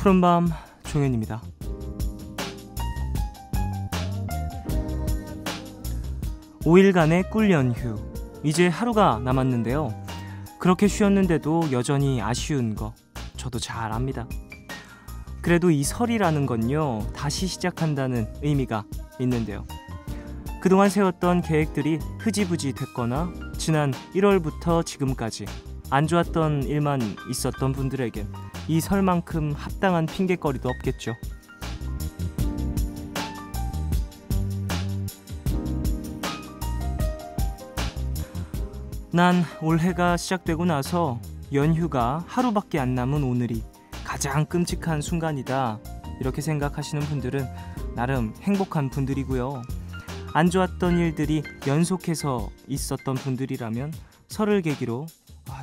푸른밤 종현입니다. 5일간의 꿀 연휴, 이제 하루가 남았는데요. 그렇게 쉬었는데도 여전히 아쉬운 거 저도 잘 압니다. 그래도 이 설이라는 건요, 다시 시작한다는 의미가 있는데요. 그동안 세웠던 계획들이 흐지부지 됐거나 지난 1월부터 지금까지 안 좋았던 일만 있었던 분들에겐 이 설만큼 합당한 핑계거리도 없겠죠. 난 올해가 시작되고 나서 연휴가 하루밖에 안 남은 오늘이 가장 끔찍한 순간이다, 이렇게 생각하시는 분들은 나름 행복한 분들이고요. 안 좋았던 일들이 연속해서 있었던 분들이라면 설을 계기로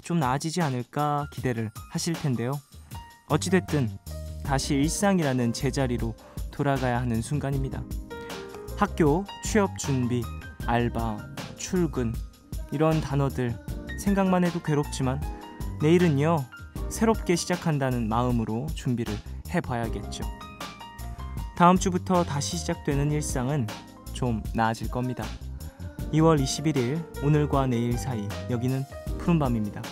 좀 나아지지 않을까 기대를 하실 텐데요. 어찌됐든 다시 일상이라는 제자리로 돌아가야 하는 순간입니다. 학교, 취업 준비, 알바, 출근, 이런 단어들 생각만 해도 괴롭지만 내일은요, 새롭게 시작한다는 마음으로 준비를 해봐야겠죠. 다음 주부터 다시 시작되는 일상은 좀 나아질 겁니다. 2월 21일 오늘과 내일 사이, 여기는 푸른밤입니다.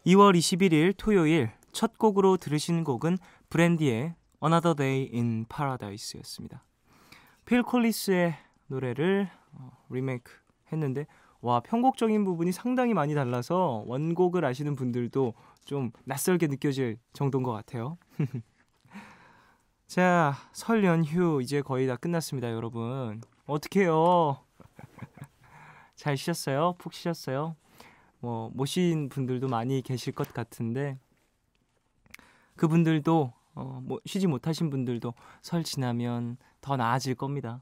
2월 21일 토요일 첫 곡으로 들으신 곡은 브랜디의 Another Day in Paradise 였습니다. 필 콜린스의 노래를 리메이크 했는데, 와, 편곡적인 부분이 상당히 많이 달라서 원곡을 아시는 분들도 좀 낯설게 느껴질 정도인 것 같아요. 자, 설 연휴 이제 거의 다 끝났습니다, 여러분. 어떡해요? 잘 쉬셨어요? 푹 쉬셨어요? 못 쉰 분들도 많이 계실 것 같은데, 그분들도 쉬지 못하신 분들도 설 지나면 더 나아질 겁니다.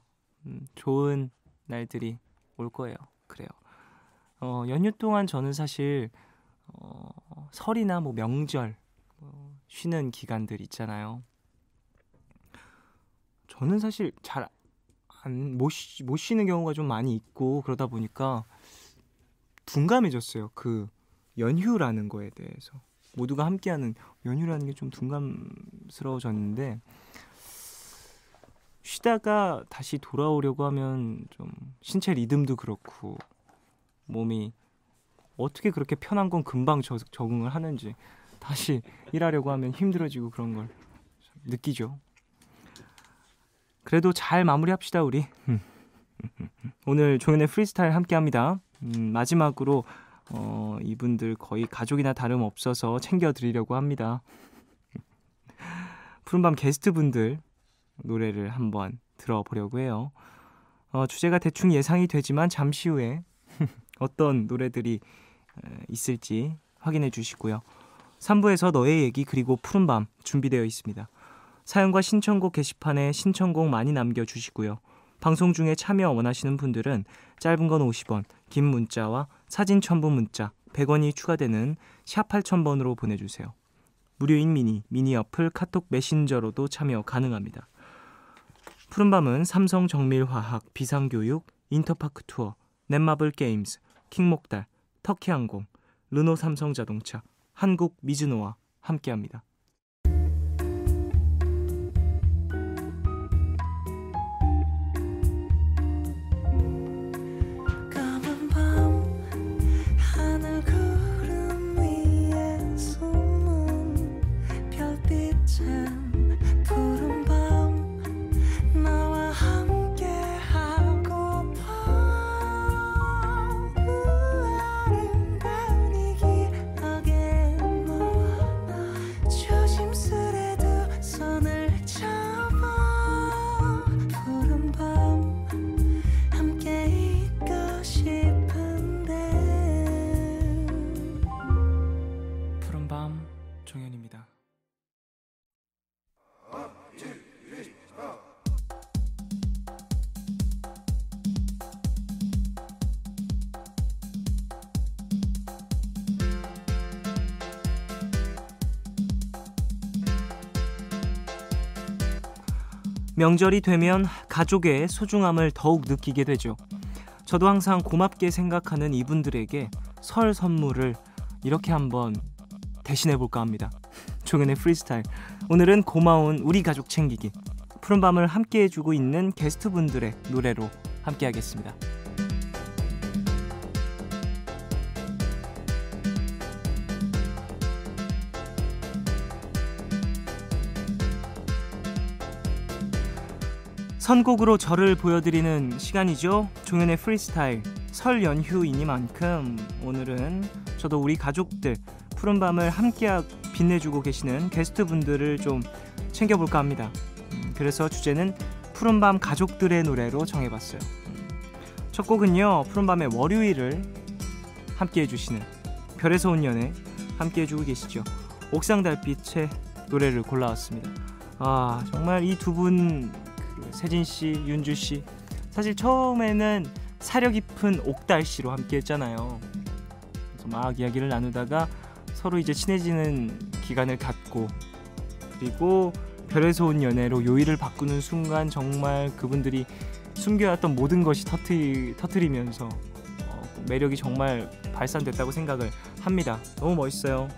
좋은 날들이 올 거예요. 그래요. 연휴 동안 저는 사실 설이나 명절 쉬는 기간들 있잖아요. 저는 사실 잘 못 쉬는 경우가 좀 많이 있고, 그러다 보니까 둔감해졌어요. 그 연휴라는 거에 대해서. 모두가 함께하는 연휴라는 게 좀 둔감스러워졌는데, 쉬다가 다시 돌아오려고 하면 좀 신체 리듬도 그렇고 몸이 어떻게 그렇게 편한 건 금방 적응을 하는지, 다시 일하려고 하면 힘들어지고 그런 걸 느끼죠. 그래도 잘 마무리합시다, 우리. 오늘 종현의 프리스타일 함께합니다. 마지막으로 이분들 거의 가족이나 다름없어서 챙겨드리려고 합니다. 푸른밤 게스트분들 노래를 한번 들어보려고 해요. 주제가 대충 예상이 되지만 잠시 후에 어떤 노래들이 있을지 확인해 주시고요. 3부에서 너의 얘기 그리고 푸른밤 준비되어 있습니다. 사연과 신청곡 게시판에 신청곡 많이 남겨주시고요. 방송 중에 참여 원하시는 분들은 짧은 건 50원, 긴 문자와 사진 첨부 문자 100원이 추가되는 샵 8000번으로 보내주세요. 무료인 미니 어플 카톡 메신저로도 참여 가능합니다. 푸른밤은 삼성 정밀화학, 비상교육, 인터파크 투어, 넷마블 게임즈, 킹목달, 터키항공, 르노 삼성자동차, 한국 미즈노와 함께합니다. 주 명절이 되면 가족의 소중함을 더욱 느끼게 되죠. 저도 항상 고맙게 생각하는 이분들에게 설 선물을 이렇게 한번 대신해볼까 합니다. 종현의 프리스타일. 오늘은 고마운 우리 가족 챙기기. 푸른밤을 함께 해주고 있는 게스트분들의 노래로 함께 하겠습니다. 선곡으로 저를 보여드리는 시간이죠. 종현의 프리스타일. 설 연휴이니만큼 오늘은 저도 우리 가족들 푸른밤을 함께 빛내주고 계시는 게스트분들을 좀 챙겨볼까 합니다. 그래서 주제는 푸른밤 가족들의 노래로 정해봤어요. 첫 곡은요, 푸른밤의 월요일을 함께 해주시는 별에서 온 연애 함께 해주고 계시죠. 옥상달빛의 노래를 골라왔습니다. 정말 이 두 분, 세진씨, 윤주씨, 사실 처음에는 사려 깊은 옥달씨로 함께 했잖아요. 그래서 막 이야기를 나누다가 서로 이제 친해지는 기간을 갖고, 그리고 별에서 온 연애로 요일을 바꾸는 순간 정말 그분들이 숨겨왔던 모든 것이 터트리면서 매력이 정말 발산됐다고 생각을 합니다. 너무 멋있어요.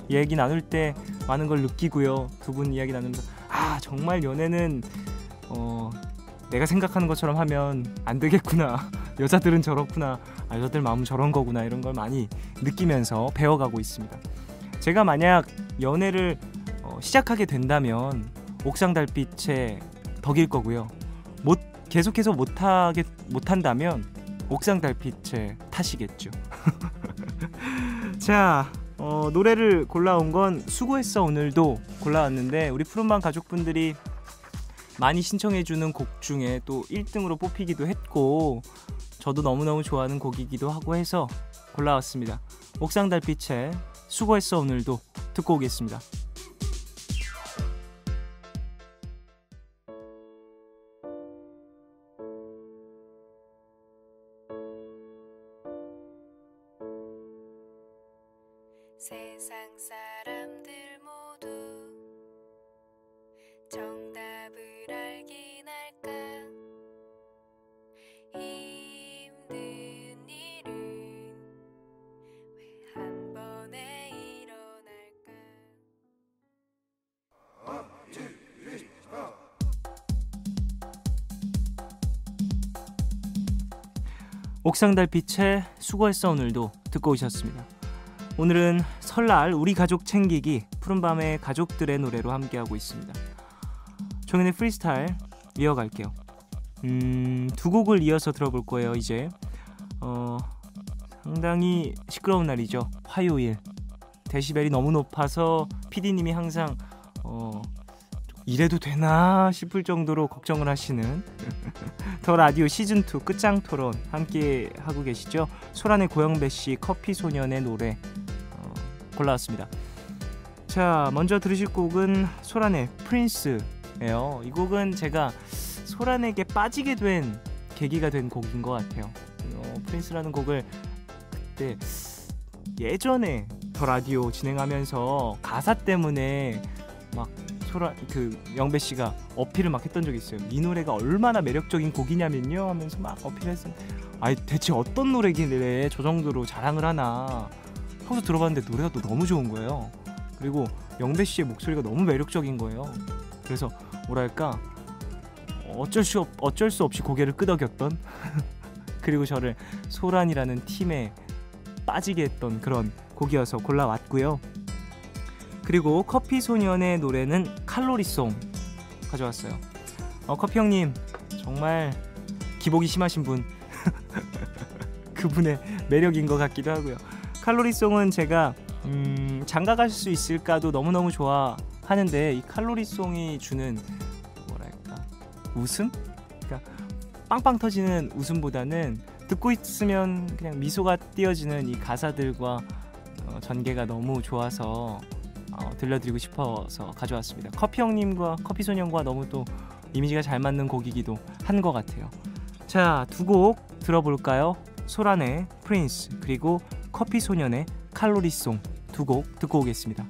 이야기 나눌 때 많은 걸 느끼고요. 두 분 이야기 나누면서 정말 연애는 내가 생각하는 것처럼 하면 안 되겠구나. 여자들은 저렇구나. 여자들 마음은 저런 거구나. 이런 걸 많이 느끼면서 배워가고 있습니다. 제가 만약 연애를 시작하게 된다면 옥상달빛의 덕일 거고요. 계속해서 못한다면 옥상달빛의 탓이겠죠. 자, 노래를 골라온 건 수고했어 오늘도 골라왔는데, 우리 푸른밤 가족분들이 많이 신청해주는 곡 중에 또 1등으로 뽑히기도 했고 저도 너무너무 좋아하는 곡이기도 하고 해서 골라왔습니다. 옥상달빛의 수고했어 오늘도 듣고 오겠습니다. 세상 사람들 모두 정답을 알긴 할까. 힘든 일은 왜 한 번에 일어날까. 옥상달빛의 수고했어 오늘도 듣고 오셨습니다. 오늘은 설날 우리 가족 챙기기 푸른밤의 가족들의 노래로 함께하고 있습니다. 종현의 프리스타일 이어갈게요. 두 곡을 이어서 들어볼 거예요. 이제 상당히 시끄러운 날이죠. 화요일. 데시벨이 너무 높아서 PD님이 항상 이래도 되나 싶을 정도로 걱정을 하시는 더 라디오 시즌2 끝장 토론 함께 하고 계시죠. 소란의 고영배씨 커피소년의 노래 골라왔습니다. 자, 먼저 들으실 곡은 소란의 프린스예요. 이 곡은 제가 소란에게 빠지게 된 계기가 된 곡인 것 같아요. 프린스라는 곡을 그때 예전에 더 라디오 진행하면서 가사 때문에 막 영배 씨가 어필을 막 했던 적이 있어요. 이 노래가 얼마나 매력적인 곡이냐면요 하면서 막 어필했어요. 대체 어떤 노래길래 저 정도로 자랑을 하나 하고서 들어봤는데 노래가 또 너무 좋은 거예요. 그리고 영배 씨의 목소리가 너무 매력적인 거예요. 그래서 뭐랄까 어쩔 수 없이 고개를 끄덕였던 그리고 저를 소란이라는 팀에 빠지게 했던 그런 곡이어서 골라왔고요. 그리고 커피소년의 노래는 칼로리송 가져왔어요. 커피 형님 정말 기복이 심하신 분 그분의 매력인 것 같기도 하고요. 칼로리송은 제가 장가갈 수 있을까도 너무너무 좋아하는데 이 칼로리송이 주는 뭐랄까 웃음? 그러니까 빵빵 터지는 웃음보다는 듣고 있으면 그냥 미소가 띄어지는 이 가사들과 전개가 너무 좋아서 들려드리고 싶어서 가져왔습니다. 커피 형님과 커피소년과 너무 또 이미지가 잘 맞는 곡이기도 한 것 같아요. 자, 두 곡 들어볼까요? 소란의 프린스 그리고 커피소년의 칼로리송 두 곡 듣고 오겠습니다.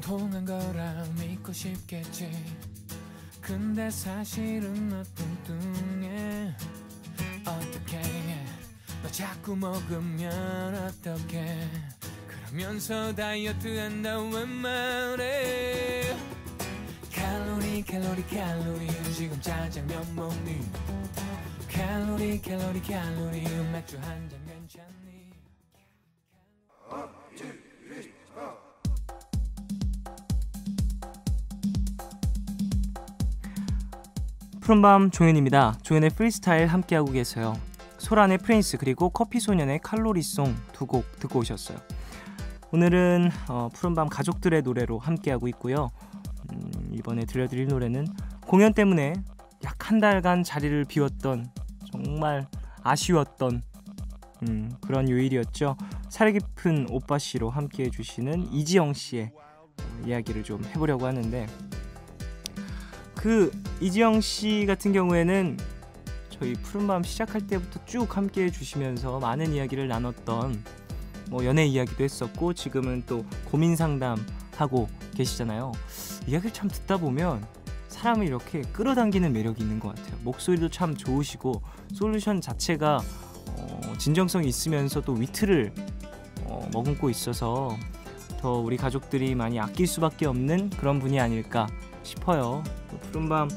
통한 거라 믿고 싶겠지. 근데 사실은 너 뚱뚱해. 어떡해 너 자꾸 먹으면 어떡해. 그러면서 다이어트 한다고 왜 말해. 칼로리 칼로리 칼로리 지금 짜장면 먹니. 칼로리 칼로리 칼로리 맥주 한 잔 괜찮니. 푸른밤 종현입니다. 종현의 프리스타일 함께하고 계세요. 소란의 프린스 그리고 커피소년의 칼로리송 두 곡 듣고 오셨어요. 오늘은 푸른밤 가족들의 노래로 함께하고 있고요. 이번에 들려드릴 노래는 공연 때문에 약 한 달간 자리를 비웠던 정말 아쉬웠던 그런 요일이었죠. 살깊은 오빠씨로 함께해 주시는 이지영씨의 이야기를 좀 해보려고 하는데, 그 이지영씨 같은 경우에는 저희 푸른밤 시작할 때부터 쭉 함께해 주시면서 많은 이야기를 나눴던 연애 이야기도 했었고, 지금은 또 고민 상담하고 계시잖아요. 이야기를 참 듣다 보면 사람을 이렇게 끌어당기는 매력이 있는 것 같아요. 목소리도 참 좋으시고 솔루션 자체가 진정성이 있으면서 또 위트를 머금고 있어서 더 우리 가족들이 많이 아낄 수밖에 없는 그런 분이 아닐까 싶어요. 푸른밤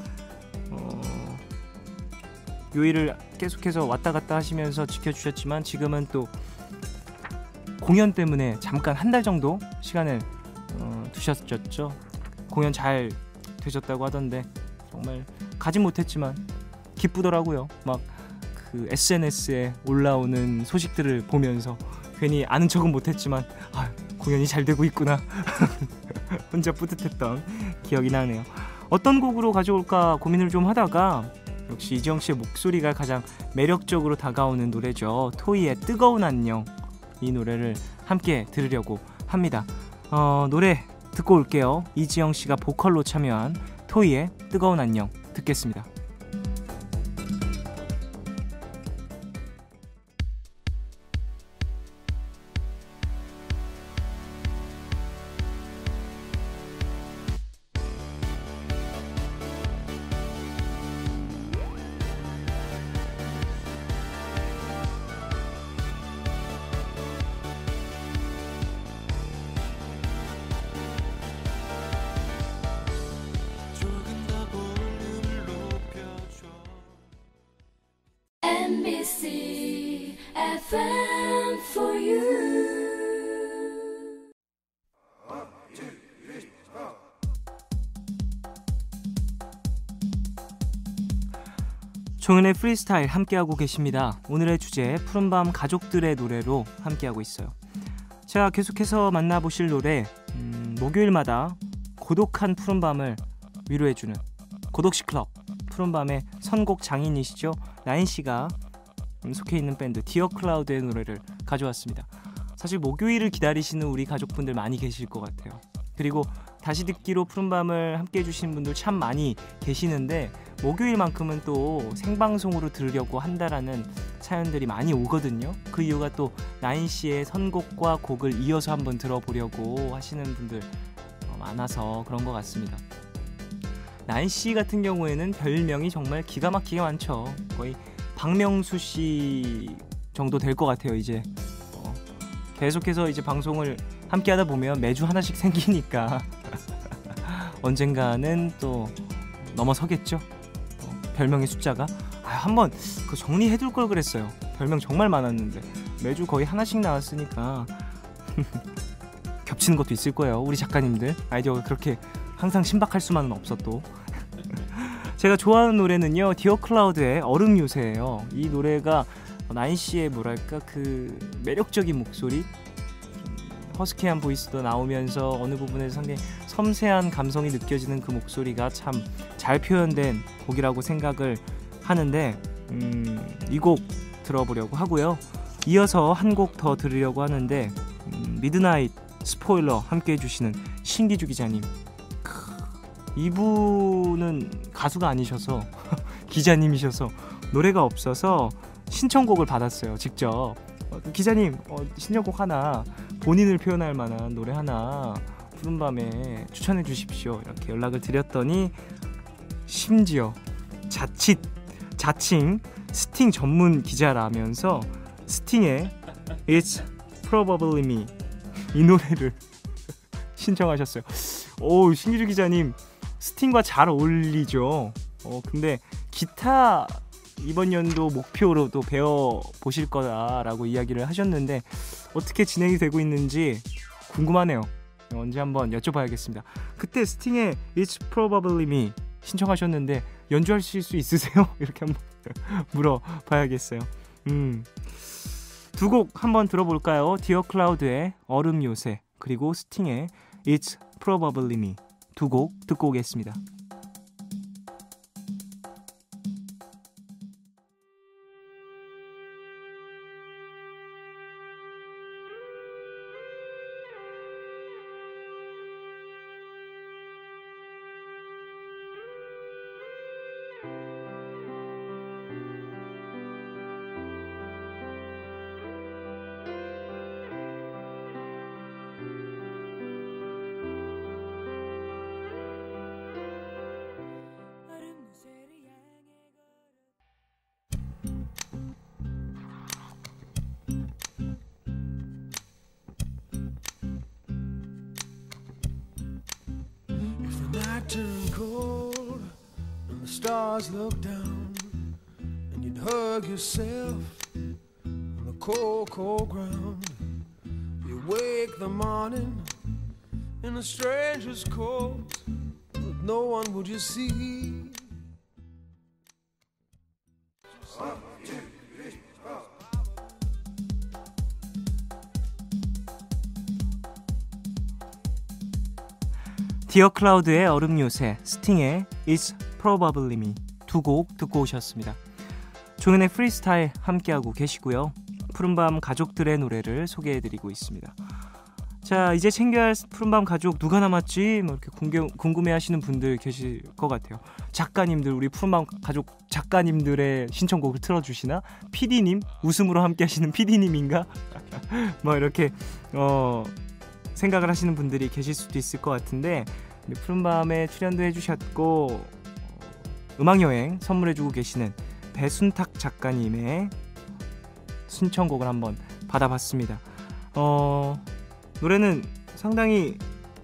요일을 계속해서 왔다 갔다 하시면서 지켜주셨지만, 지금은 또 공연 때문에 잠깐 한 달 정도 시간을 두셨죠. 공연 잘 되셨다고 하던데 정말 가지 못했지만 기쁘더라고요. 막 그 SNS에 올라오는 소식들을 보면서 괜히 아는 척은 못했지만 공연이 잘 되고 있구나 혼자 뿌듯했던 기억이 나네요. 어떤 곡으로 가져올까 고민을 좀 하다가 역시 이지영씨의 목소리가 가장 매력적으로 다가오는 노래죠. 토이의 뜨거운 안녕, 이 노래를 함께 들으려고 합니다. 노래 듣고 올게요. 이지영씨가 보컬로 참여한 토이의 뜨거운 안녕 듣겠습니다. MBC FM for you. 종현의 프리스타일 함께하고 계십니다. 오늘의 주제 푸른밤 가족들의 노래로 함께하고 있어요. 제가 계속해서 만나보실 노래, 목요일마다 고독한 푸른밤을 위로해주는 고독시 클럽 푸른밤의 선곡 장인이시죠. 나인씨가 속해 있는 밴드 디어 클라우드의 노래를 가져왔습니다. 사실 목요일을 기다리시는 우리 가족분들 많이 계실 것 같아요. 그리고 다시 듣기로 푸른밤을 함께 해주시는 분들 참 많이 계시는데, 목요일만큼은 또 생방송으로 들으려고 한다라는 사연들이 많이 오거든요. 그 이유가 또 나인씨의 선곡과 곡을 이어서 한번 들어보려고 하시는 분들 많아서 그런 것 같습니다. 나인씨 같은 경우에는 별명이 정말 기가 막히게 많죠. 거의 박명수 씨 정도 될 것 같아요. 이제 계속해서 이제 방송을 함께 하다 보면 매주 하나씩 생기니까 언젠가는 또 넘어서겠죠. 별명의 숫자가 한번 그 정리해둘 걸 그랬어요. 별명 정말 많았는데 매주 거의 하나씩 나왔으니까 겹치는 것도 있을 거예요. 우리 작가님들 아이디어가 그렇게 항상 신박할 수만은 없어. 또 제가 좋아하는 노래는요, 디어 클라우드의 얼음 요새예요. 이 노래가 나인씨의 뭐랄까 그 매력적인 목소리, 허스키한 보이스도 나오면서 어느 부분에서 상당히 섬세한 감성이 느껴지는 그 목소리가 참 잘 표현된 곡이라고 생각을 하는데, 이 곡 들어보려고 하고요. 이어서 한 곡 더 들으려고 하는데, 미드나잇 스포일러 함께 해주시는 신기주 기자님. 이분은 가수가 아니셔서 기자님이셔서 노래가 없어서 신청곡을 받았어요. 직접 기자님 신청곡 하나, 본인을 표현할 만한 노래 하나 푸른밤에 추천해 주십시오 이렇게 연락을 드렸더니 심지어 자칭 스팅 전문 기자라면서 스팅의 It's Probably Me 이 노래를 신청하셨어요. 오, 신기주 기자님 스팅과 잘 어울리죠. 근데 기타 이번 연도 목표로도 배워보실 거다라고 이야기를 하셨는데 어떻게 진행이 되고 있는지 궁금하네요. 언제 한번 여쭤봐야겠습니다. 그때 스팅의 It's Probably Me 신청하셨는데 연주하실 수 있으세요? 이렇게 한번 물어봐야겠어요. 두 곡 한번 들어볼까요? 디어 클라우드의 얼음 요새 그리고 스팅의 It's Probably Me 두 곡 듣고 오겠습니다. Turn cold and the stars look down and you'd hug yourself on the cold, cold ground. You wake the morning in a stranger's coat, but no one would you see. 디어 클라우드의 얼음 요새, 스팅의 It's Probably Me 두 곡 듣고 오셨습니다. 종현의 프리스타일 함께하고 계시고요. 푸른밤 가족들의 노래를 소개해드리고 있습니다. 자, 이제 챙겨야 할 푸른밤 가족 누가 남았지? 뭐 이렇게 궁금해하시는 분들 계실 것 같아요. 작가님들, 우리 푸른밤 가족 작가님들의 신청곡을 틀어주시나? PD님? 웃음으로 함께하시는 PD님인가? 뭐 이렇게 생각을 하시는 분들이 계실 수도 있을 것 같은데 푸른밤에 출연도 해주셨고 음악여행 선물해주고 계시는 배순탁 작가님의 신청곡을 한번 받아봤습니다. 노래는 상당히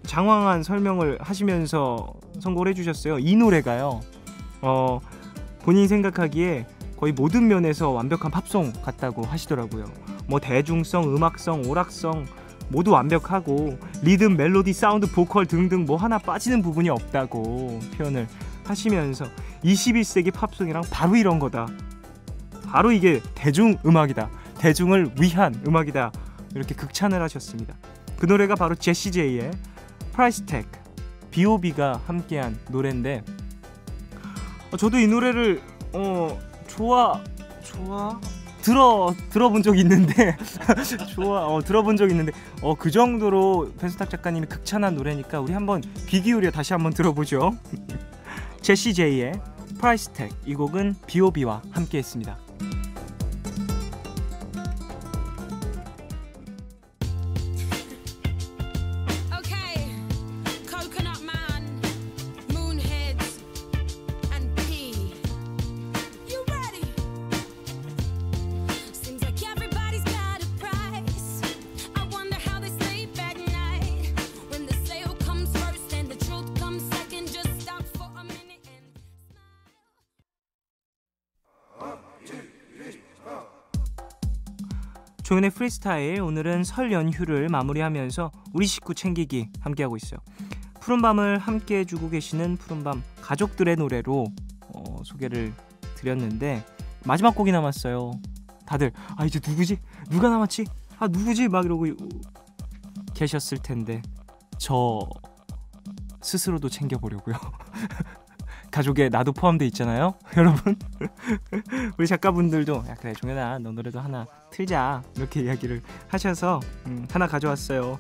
장황한 설명을 하시면서 선곡을 해주셨어요. 이 노래가요 본인이 생각하기에 거의 모든 면에서 완벽한 팝송 같다고 하시더라고요. 뭐 대중성, 음악성, 오락성 모두 완벽하고 리듬, 멜로디, 사운드, 보컬 등등 뭐 하나 빠지는 부분이 없다고 표현을 하시면서 21세기 팝송이랑 바로 이런 거다. 바로 이게 대중음악이다. 대중을 위한 음악이다. 이렇게 극찬을 하셨습니다. 그 노래가 바로 제시 제이의 Price Tag, B.O.B가 함께한 노래인데 저도 이 노래를 들어본 적 있는데 들어본 적 있는데 그 정도로 배순탁 작가님이 극찬한 노래니까 우리 한번 귀 기울여 다시 한번 들어보죠. 제시 제이의 Price Tag, 이 곡은 B.O.B와 함께했습니다. 종현의 프리스타일, 오늘은 설 연휴를 마무리하면서 우리 식구 챙기기 함께하고 있어요. 푸른밤을 함께 해주고 계시는 푸른밤 가족들의 노래로 소개를 드렸는데 마지막 곡이 남았어요. 다들 이제 누구지? 누가 남았지? 누구지? 막 이러고 계셨을 텐데 저 스스로도 챙겨보려고요. 가족에 나도 포함되어 있잖아요. 여러분 우리 작가분들도 야 그래 종현아 너 노래도 하나 틀자 이렇게 이야기를 하셔서 하나 가져왔어요.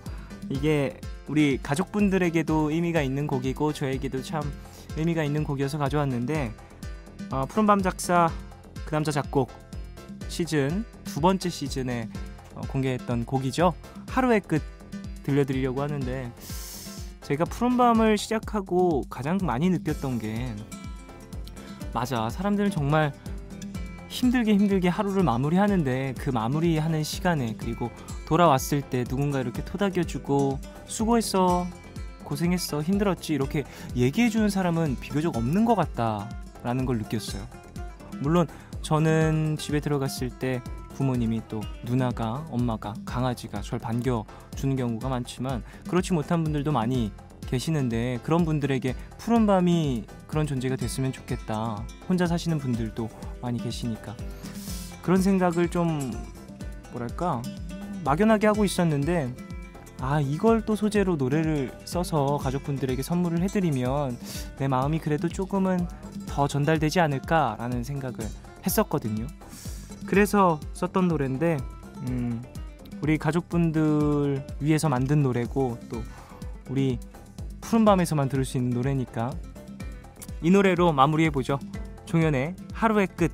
이게 우리 가족분들에게도 의미가 있는 곡이고 저에게도 참 의미가 있는 곡이어서 가져왔는데 푸른밤 작사 그 남자 작곡 시즌 두 번째 시즌에 공개했던 곡이죠. 하루의 끝 들려드리려고 하는데 제가 푸른밤을 시작하고 가장 많이 느꼈던 게, 맞아, 사람들은 정말 힘들게 하루를 마무리하는데 그 마무리하는 시간에, 그리고 돌아왔을 때 누군가 이렇게 토닥여주고 수고했어, 고생했어, 힘들었지 이렇게 얘기해주는 사람은 비교적 없는 것 같다라는 걸 느꼈어요. 물론 저는 집에 들어갔을 때 부모님이, 또 누나가, 엄마가, 강아지가 절 반겨주는 경우가 많지만 그렇지 못한 분들도 많이 계시는데, 그런 분들에게 푸른밤이 그런 존재가 됐으면 좋겠다. 혼자 사시는 분들도 많이 계시니까 그런 생각을 좀 뭐랄까 막연하게 하고 있었는데, 이걸 또 소재로 노래를 써서 가족분들에게 선물을 해드리면 내 마음이 그래도 조금은 더 전달되지 않을까라는 생각을 했었거든요. 그래서 썼던 노래인데, 우리 가족분들 위해서 만든 노래고, 또 우리 푸른밤에서만 들을 수 있는 노래니까 이 노래로 마무리해보죠. 종현의 하루의 끝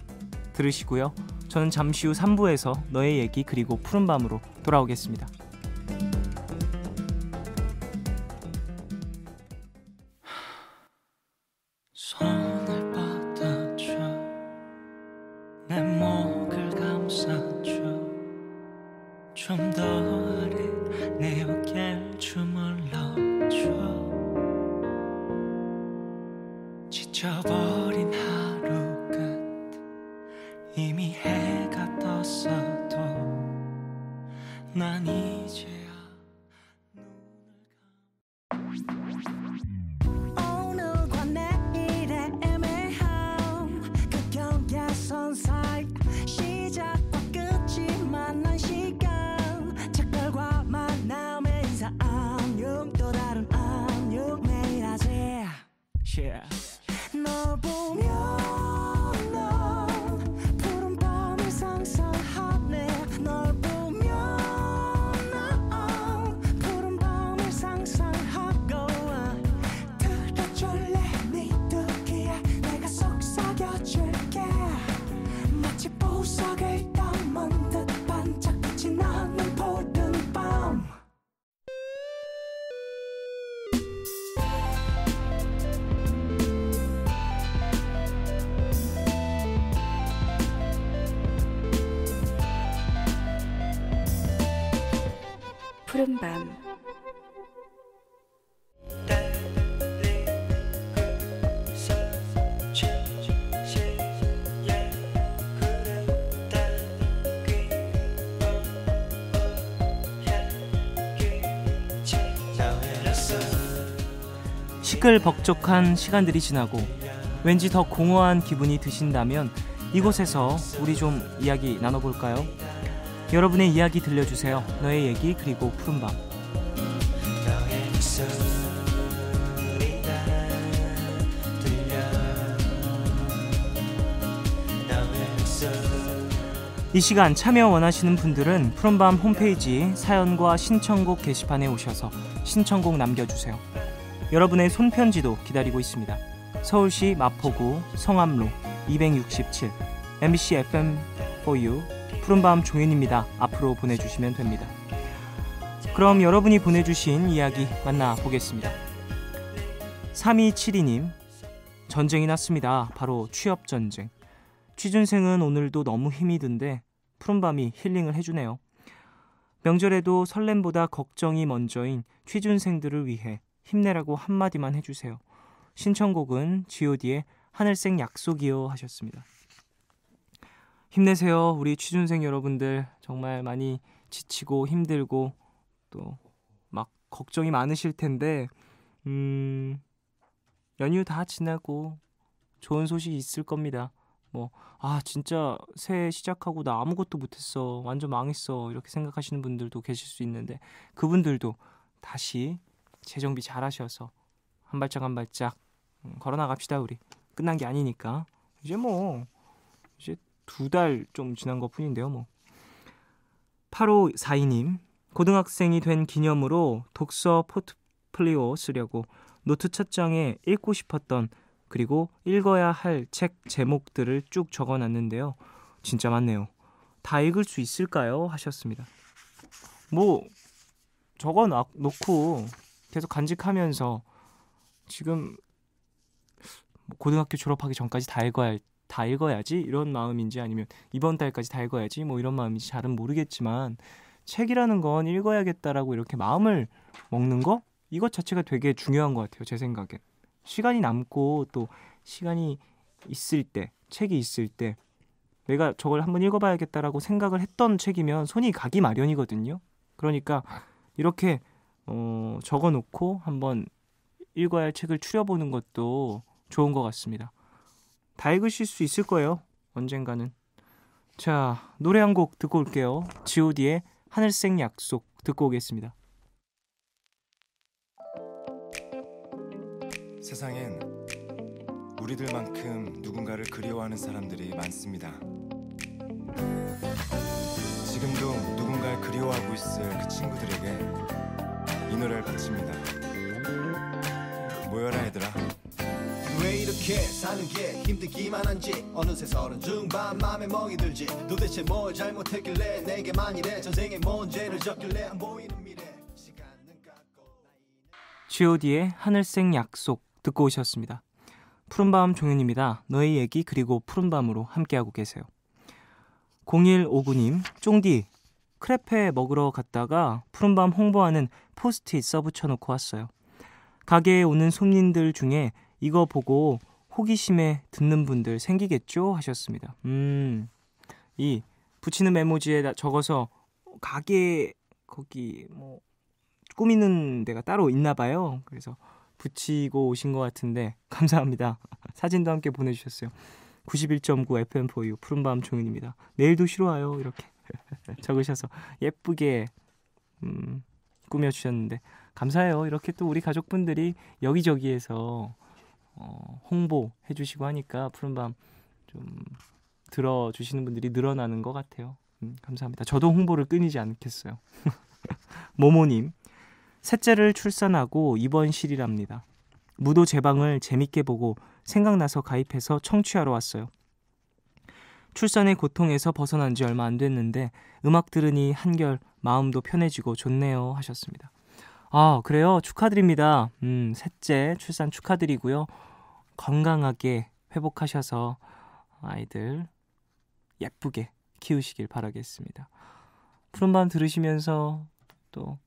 들으시고요. 저는 잠시 후 3부에서 너의 얘기 그리고 푸른밤으로 돌아오겠습니다. 손을 뻗어줘, 내 목을 감싸줘, 좀 더 아래 내 어깨를 주물러줘. 지쳐버린 하루 끝, 이미 해가 떴어도 난 이제야 오늘과 내일의 애매함, 그 경계선 사이 시작과 끝이 만난 시간, 작별과 만남의 인사 안녕, 또 다른 안녕 매일 하지. 널 보면 넌 푸른 밤을 상상하네. 널 보면 넌 푸른 밤을 상상하고, 들어줄래 네 두기에 내가 속삭여줄게. 마치 보석을 담은 듯 반짝빛이 나는 푸른 밤. 푸른 밤. 시끌벅적한 시간들이 지나고 왠지 더 공허한 기분이 드신다면 이곳에서 우리 좀 이야기 나눠볼까요? 여러분의 이야기 들려주세요. 너의 얘기 그리고 푸른밤. 이 시간 참여 원하시는 분들은 푸른밤 홈페이지 사연과 신청곡 게시판에 오셔서 신청곡 남겨주세요. 여러분의 손편지도 기다리고 있습니다. 서울시 마포구 성암로 267 MBC FM4U 푸른밤 종현입니다. 앞으로 보내주시면 됩니다. 그럼 여러분이 보내주신 이야기 만나보겠습니다. 3272님, 전쟁이 났습니다. 바로 취업전쟁. 취준생은 오늘도 너무 힘이 든데 푸른밤이 힐링을 해주네요. 명절에도 설렘보다 걱정이 먼저인 취준생들을 위해 힘내라고 한마디만 해주세요. 신청곡은 god의 하늘색 약속이요 하셨습니다. 힘내세요. 우리 취준생 여러분들 정말 많이 지치고 힘들고 또 막 걱정이 많으실 텐데 연휴 다 지나고 좋은 소식이 있을 겁니다. 진짜 새해 시작하고 나 아무것도 못했어, 완전 망했어 이렇게 생각하시는 분들도 계실 수 있는데 그분들도 다시 재정비 잘 하셔서 한 발짝 한 발짝 걸어나갑시다. 우리 끝난 게 아니니까. 이제 2달 좀 지난 것 뿐인데요. 8542님, 고등학생이 된 기념으로 독서 포트폴리오 쓰려고 노트 첫 장에 읽고 싶었던 그리고 읽어야 할 책 제목들을 쭉 적어놨는데요. 진짜 많네요. 다 읽을 수 있을까요? 하셨습니다. 적어놓고 계속 간직하면서 지금 고등학교 졸업하기 전까지 다 읽어야지 이런 마음인지 아니면 이번 달까지 다 읽어야지 뭐 이런 마음인지 잘은 모르겠지만 책이라는 건 읽어야겠다라고 이렇게 마음을 먹는 거? 이것 자체가 되게 중요한 것 같아요. 제 생각엔. 시간이 남고 또 시간이 있을 때, 책이 있을 때 내가 저걸 한번 읽어봐야겠다라고 생각을 했던 책이면 손이 가기 마련이거든요. 그러니까 이렇게 적어놓고 한번 읽어야 할 책을 추려보는 것도 좋은 것 같습니다. 다 읽으실 수 있을 거예요. 언젠가는. 자, 노래 한 곡 듣고 올게요. G.O.D의 하늘색 약속 듣고 오겠습니다. 세상엔 우리들만큼 누군가를 그리워하는 사람들이 많습니다. 지금도 누군가를 그리워하고 있을 그 친구들에게 이 노래를 바칩니다. 모여라 얘들아. 왜 이렇게 사는 게 힘들기만 한지 어느새 서른 중반 맘에 멍이 들지 도대체 뭘 잘못했길래 내게만 이래 전생에 뭔 죄를 졌길래 안 보이는 미래 시간은 갔고 G.O.D의 하늘색 약속 듣고 오셨습니다. 푸른밤 종현입니다. 너의 얘기 그리고 푸른밤으로 함께하고 계세요. 0159님 쫑디 크레페 먹으러 갔다가 푸른밤 홍보하는 포스트잇 써붙여놓고 왔어요. 가게에 오는 손님들 중에 이거 보고 호기심에 듣는 분들 생기겠죠? 하셨습니다. 이 붙이는 메모지에 적어서 가게 거기 뭐 꾸미는 데가 따로 있나 봐요. 그래서 붙이고 오신 것 같은데 감사합니다. 사진도 함께 보내주셨어요. 91.9 FM4U 푸른밤 종윤입니다. 내일도 쉬러 와요. 이렇게 적으셔서 예쁘게 꾸며주셨는데 감사해요. 이렇게 또 우리 가족분들이 여기저기에서 홍보해 주시고 하니까 푸른밤 좀 들어주시는 분들이 늘어나는 것 같아요. 감사합니다. 저도 홍보를 끊이지 않겠어요. 모모님 셋째를 출산하고 입원실이랍니다. 무도 제 방을 재밌게 보고 생각나서 가입해서 청취하러 왔어요. 출산의 고통에서 벗어난 지 얼마 안 됐는데 음악 들으니 한결 마음도 편해지고 좋네요 하셨습니다. 아 그래요? 축하드립니다. 셋째 출산 축하드리고요. 건강하게 회복하셔서 아이들 예쁘게 키우시길 바라겠습니다. 푸른밤 들으시면서 또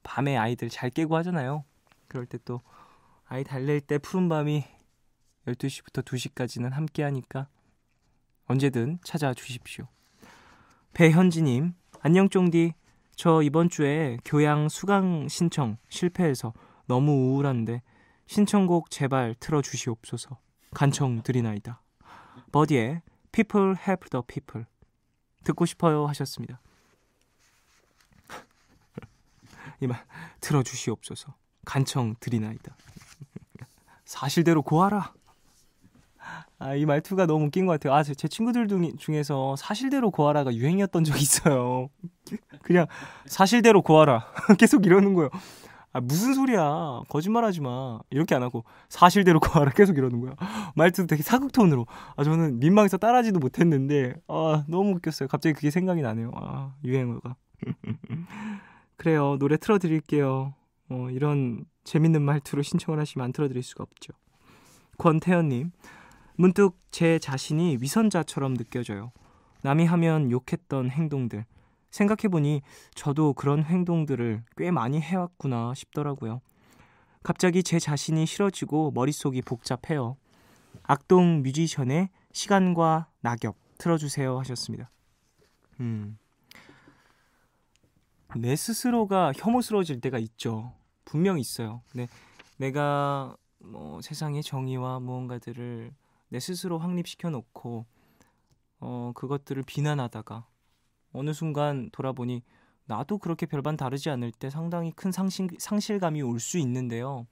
밤에 아이들 잘 깨고 하잖아요. 그럴 때 또 아이 달랠 때 푸른밤이 12시부터 2시까지는 함께 하니까 언제든 찾아주십시오. 배현지님 안녕 쫑디 저 이번 주에 교양 수강 신청 실패해서 너무 우울한데 신청곡 제발 틀어주시옵소서 간청 드리나이다. 버디의 People Help the People 듣고 싶어요 하셨습니다. 이말 들어주시옵소서 간청 드리나이다. 사실대로 고하라. 이 말투가 너무 웃긴 것 같아요. 제 친구들 중에서 사실대로 고하라가 유행이었던 적이 있어요. 그냥 사실대로 고하라 계속 이러는 거예요. 무슨 소리야 거짓말하지 마 이렇게 안 하고 사실대로 고하라 계속 이러는 거야. 말투도 되게 사극톤으로. 저는 민망해서 따라하지도 못했는데 너무 웃겼어요. 갑자기 그게 생각이 나네요. 유행어가. 그래요 노래 틀어드릴게요. 이런 재밌는 말투로 신청을 하시면 안 틀어드릴 수가 없죠. 권태현님 문득 제 자신이 위선자처럼 느껴져요. 남이 하면 욕했던 행동들 생각해보니 저도 그런 행동들을 꽤 많이 해왔구나 싶더라고요. 갑자기 제 자신이 싫어지고 머릿속이 복잡해요. 악동 뮤지션의 시간과 낙엽 틀어주세요 하셨습니다. 내 스스로가 혐오스러워질 때가 있죠. 분명 있어요. 근데 내가 세상의 정의와 무언가들을 내 스스로 확립시켜 놓고 그것들을 비난하다가 어느 순간 돌아보니 나도 그렇게 별반 다르지 않을 때 상당히 큰 상실감이 올 수 있는데요.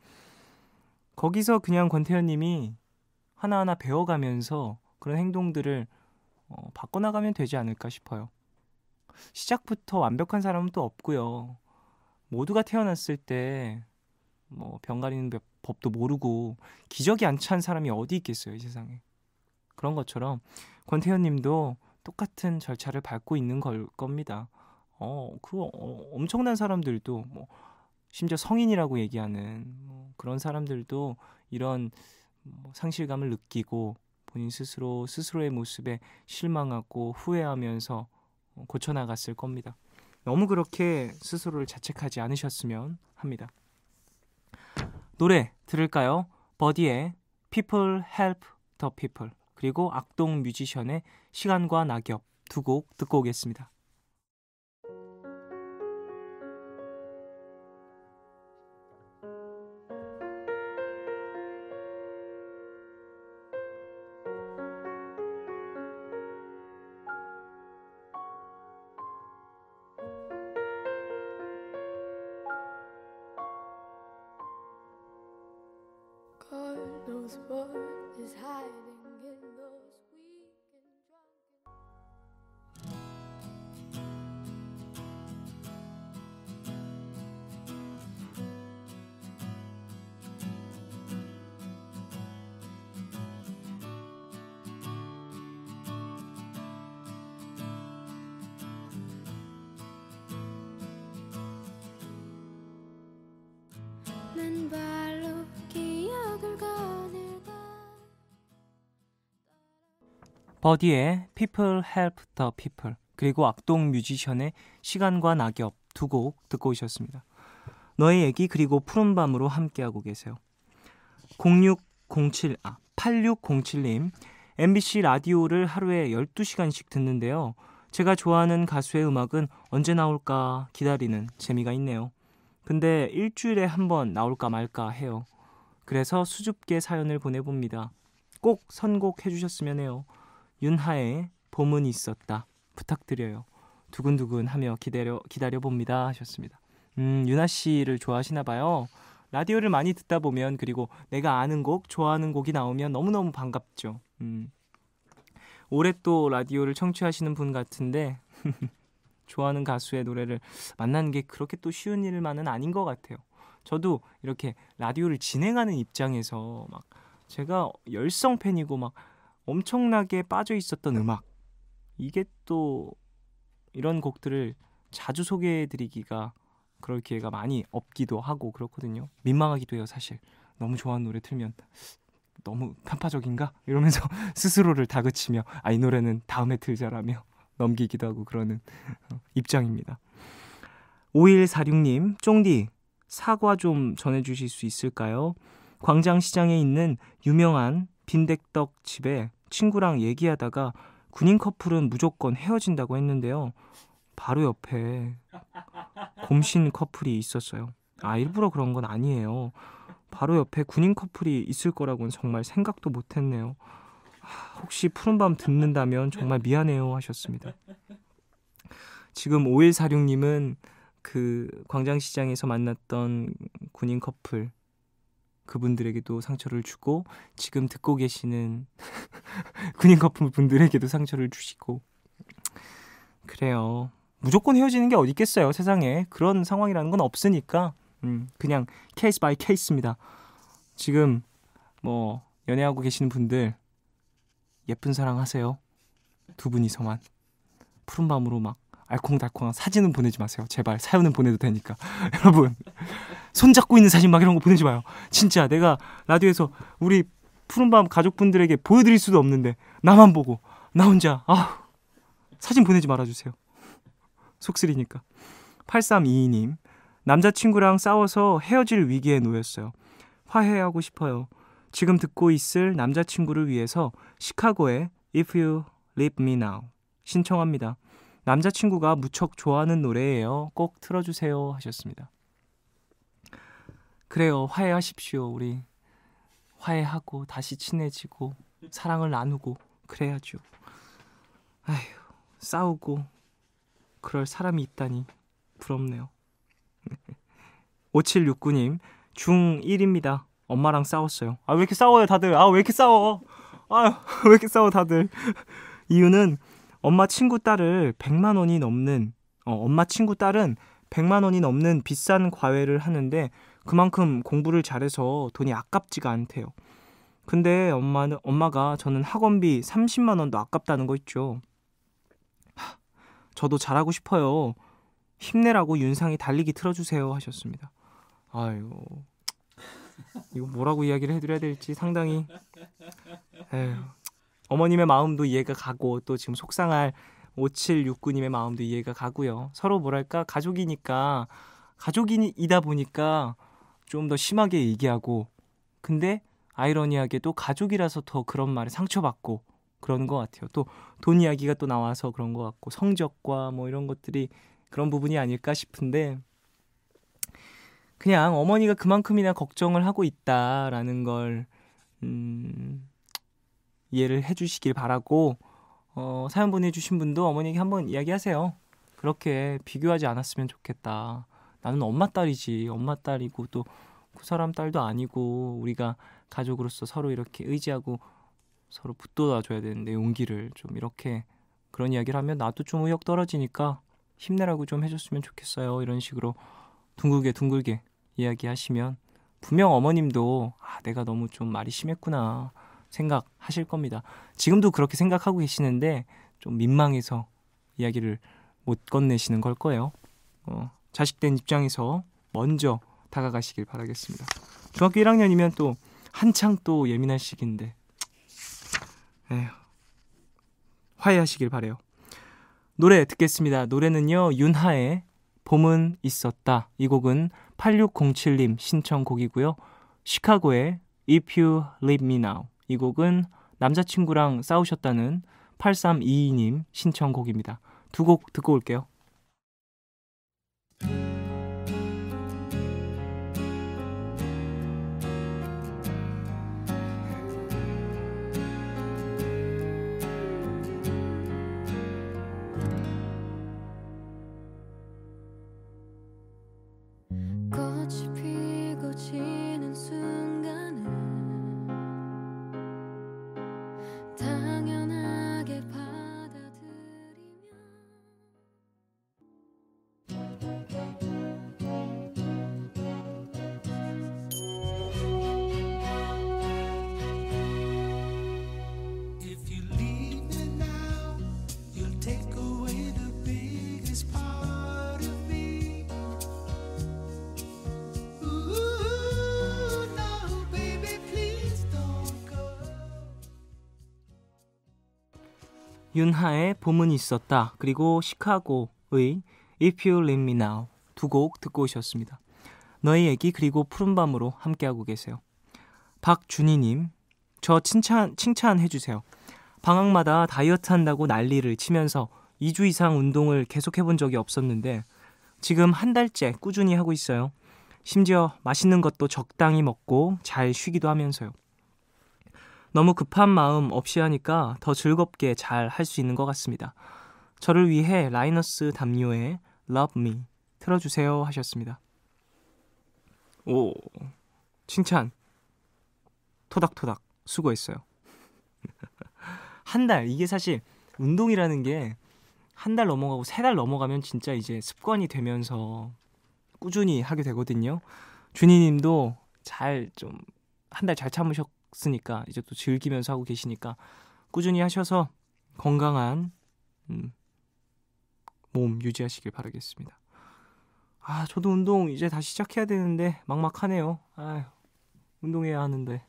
거기서 그냥 권태현님이 하나하나 배워가면서 그런 행동들을 바꿔나가면 되지 않을까 싶어요. 시작부터 완벽한 사람은 또 없고요. 모두가 태어났을 때 병 가리는 법도 모르고 기적이 안 찬 사람이 어디 있겠어요 이 세상에. 그런 것처럼 권태현님도 똑같은 절차를 밟고 있는 걸 겁니다. 엄청난 사람들도 심지어 성인이라고 얘기하는 그런 사람들도 이런 상실감을 느끼고 본인 스스로의 모습에 실망하고 후회하면서 고쳐나갔을 겁니다. 너무 그렇게 스스로를 자책하지 않으셨으면 합니다. 노래 들을까요? 버디의 People Help the People, 그리고 악동 뮤지션의 시간과 낙엽, 두 곡 듣고 오겠습니다. God knows what is hiding in those weak and drunken. 맨발로 기억을 거닐까. 버디의 People Help the People, 그리고 악동 뮤지션의 시간과 낙엽, 두 곡 듣고 오셨습니다. 너의 얘기 그리고 푸른밤으로 함께하고 계세요. 8607님, MBC 라디오를 하루에 12시간씩 듣는데요. 제가 좋아하는 가수의 음악은 언제 나올까 기다리는 재미가 있네요. 근데 일주일에 한 번 나올까 말까 해요. 그래서 수줍게 사연을 보내봅니다. 꼭 선곡해 주셨으면 해요. 윤하의 봄은 있었다 부탁드려요. 두근두근하며 기다려봅니다 하셨습니다. 윤하 씨를 좋아하시나 봐요. 라디오를 많이 듣다 보면, 그리고 내가 아는 곡, 좋아하는 곡이 나오면 너무너무 반갑죠. 올해 또 라디오를 청취하시는 분 같은데 좋아하는 가수의 노래를 만나는 게 그렇게 또 쉬운 일만은 아닌 것 같아요. 저도 이렇게 라디오를 진행하는 입장에서 막 제가 열성 팬이고 막 엄청나게 빠져 있었던 음악, 이게 또 이런 곡들을 자주 소개해드리기가 그럴 기회가 많이 없기도 하고 그렇거든요. 민망하기도 해요. 사실 너무 좋아하는 노래 틀면 너무 편파적인가? 이러면서 스스로를 다그치며 이 노래는 다음에 틀자라며 넘기기도 하고 그러는 입장입니다. 5146님, 쫑디 사과 좀 전해주실 수 있을까요? 광장시장에 있는 유명한 빈대떡집에 친구랑 얘기하다가 군인 커플은 무조건 헤어진다고 했는데요. 바로 옆에 곰신 커플이 있었어요. 일부러 그런 건 아니에요. 바로 옆에 군인 커플이 있을 거라고는 정말 생각도 못했네요. 혹시 푸른밤 듣는다면 정말 미안해요 하셨습니다. 지금 5146님은 그 광장시장에서 만났던 군인 커플, 그분들에게도 상처를 주고 지금 듣고 계시는 군인 커플 분들에게도 상처를 주시고, 그래요. 무조건 헤어지는 게 어디 있겠어요. 세상에 그런 상황이라는 건 없으니까 그냥 케이스 바이 케이스입니다. 지금 뭐 연애하고 계시는 분들 예쁜 사랑 하세요. 두 분이서만. 푸른밤으로 막 알콩달콩한 사진은 보내지 마세요. 제발. 사연은 보내도 되니까. 여러분, 손잡고 있는 사진 막 이런 거 보내지 마요. 진짜 내가 라디오에서 우리 푸른밤 가족분들에게 보여드릴 수도 없는데 나만 보고 나 혼자 사진 보내지 말아주세요. 속쓰리니까. 8322님, 남자친구랑 싸워서 헤어질 위기에 놓였어요. 화해하고 싶어요. 지금 듣고 있을 남자친구를 위해서 시카고의 If You Leave Me Now 신청합니다. 남자친구가 무척 좋아하는 노래예요. 꼭 틀어주세요 하셨습니다. 그래요. 화해하십시오. 우리 화해하고 다시 친해지고 사랑을 나누고 그래야죠. 싸우고 그럴 사람이 있다니 부럽네요. 5769님, 중1입니다. 엄마랑 싸웠어요. 왜 이렇게 싸워요 다들? 왜 이렇게 싸워? 왜 이렇게 싸워 다들? 이유는 엄마 친구 딸은 100만 원이 넘는 비싼 과외를 하는데 그만큼 공부를 잘해서 돈이 아깝지가 않대요. 근데 엄마가 저는 학원비 30만 원도 아깝다는 거 있죠. 저도 잘하고 싶어요. 힘내라고 윤상이 달리기 틀어주세요 하셨습니다. 아유, 이거 뭐라고 이야기를 해드려야 될지 상당히 에휴, 어머님의 마음도 이해가 가고 또 지금 속상할 5769님의 마음도 이해가 가고요. 서로 뭐랄까 가족이니까 가족이다 보니까 좀 더 심하게 얘기하고 근데 아이러니하게도 가족이라서 더 그런 말에 상처받고 그러는 것 같아요. 또 돈 이야기가 또 나와서 그런 것 같고 성적과 뭐 이런 것들이 그런 부분이 아닐까 싶은데 그냥 어머니가 그만큼이나 걱정을 하고 있다라는 걸 이해를 해주시길 바라고 사연 보내주신 분도 어머니에게 한번 이야기하세요. 그렇게 비교하지 않았으면 좋겠다. 나는 엄마 딸이지. 엄마 딸이고 또 그 사람 딸도 아니고 우리가 가족으로서 서로 이렇게 의지하고 서로 붙돋아줘야 되는데 용기를 좀 이렇게 그런 이야기를 하면 나도 좀 의욕 떨어지니까 힘내라고 좀 해줬으면 좋겠어요. 이런 식으로 둥글게 이야기하시면 분명 어머님도 내가 너무 좀 말이 심했구나 생각하실 겁니다. 지금도 그렇게 생각하고 계시는데 좀 민망해서 이야기를 못 건네시는 걸 거예요. 자식된 입장에서 먼저 다가가시길 바라겠습니다. 중학교 1학년이면 또 한창 또 예민할 시기인데 에휴, 화해하시길 바래요. 노래 듣겠습니다. 노래는요 윤하의 봄은 있었다. 이 곡은 8607님 신청곡이고요. 시카고의 If You Leave Me Now. 이 곡은 남자친구랑 싸우셨다는 8322님 신청곡입니다. 두 곡 듣고 올게요. 꽃이 피고 지는 순간을 당연하게 받아들이며 If you leave me now, you'll take away the biggest part of me. Ooh, no, baby, please don't go. 윤하의 봄은 있었다. 그리고 시카고의 If You Leave Me Now 두 곡 듣고 오셨습니다. 너의 얘기 그리고 푸른밤으로 함께하고 계세요. 박준희님, 저 칭찬해주세요. 방학마다 다이어트 한다고 난리를 치면서 2주 이상 운동을 계속해본 적이 없었는데 지금 한 달째 꾸준히 하고 있어요. 심지어 맛있는 것도 적당히 먹고 잘 쉬기도 하면서요. 너무 급한 마음 없이 하니까 더 즐겁게 잘 할 수 있는 것 같습니다. 저를 위해 라이너스 담요의 Love Me 틀어주세요 하셨습니다. 오, 칭찬 토닥토닥 수고했어요. 한 달, 이게 사실 운동이라는 게 한 달 넘어가고 3달 넘어가면 진짜 이제 습관이 되면서 꾸준히 하게 되거든요. 준희님도 잘 좀 한 달 잘 참으셨으니까 이제 또 즐기면서 하고 계시니까 꾸준히 하셔서 건강한 몸 유지하시길 바라겠습니다. 저도 운동 이제 다시 시작해야 되는데 막막하네요. 운동해야 하는데